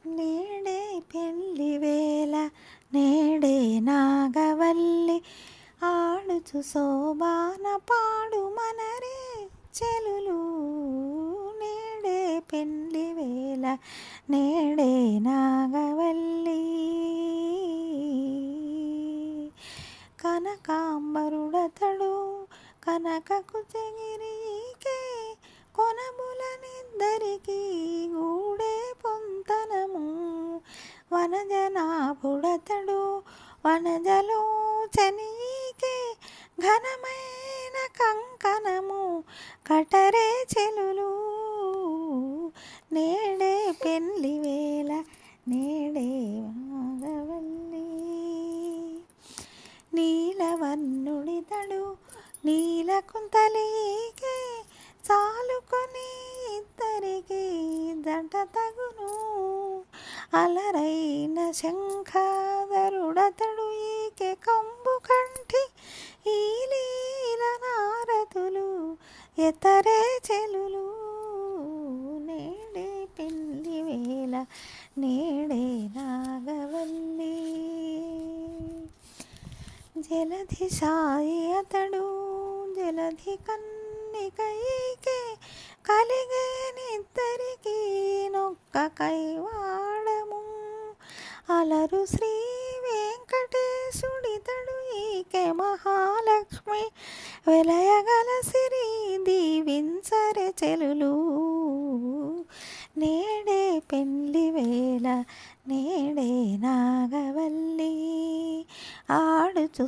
నేడే పెళ్లి వేళ నేడే నాగవల్లి ఆడుచు శోభాన పాడు మనరే చెలులు. నేడే పెళ్లి వేళ నేడే నాగవల్లి. కనకాంబరుడతడు కనకకు చెగిరీకే కొనబులనిద్దరికి గూడే పొంతనము. వనజనాభుడతడు వనజలోచనీకే ఘనమైన కంకణము కటరే చెలులు. నేడే పెళ్లి వేళ నేడే నాగవల్లి. నీలవర్ణుడితడు నీలకుంతలీకే చాలుకొని ఇద్దరికి జంట తగును. అలరైన శంఖాధరుడతడు ఈకే కంబు కంఠి ఈ లీల నారదులు ఎతరే చెలులు. నేడే పెళ్లి వేళ నేడే నాగవల్లి. జలధి సాయి అతడు జలధి కన్నికైకే కలిగేనిద్దరికి నొక్క కైవాడము. అలరు శ్రీ వెంకటేశుడితడు ఈకే మహాలక్ష్మి వెలయగల సిరి దీవించరే చెలులు. నేడే పెళ్లి వేళ నేడే నాగవల్లి ఆడుచు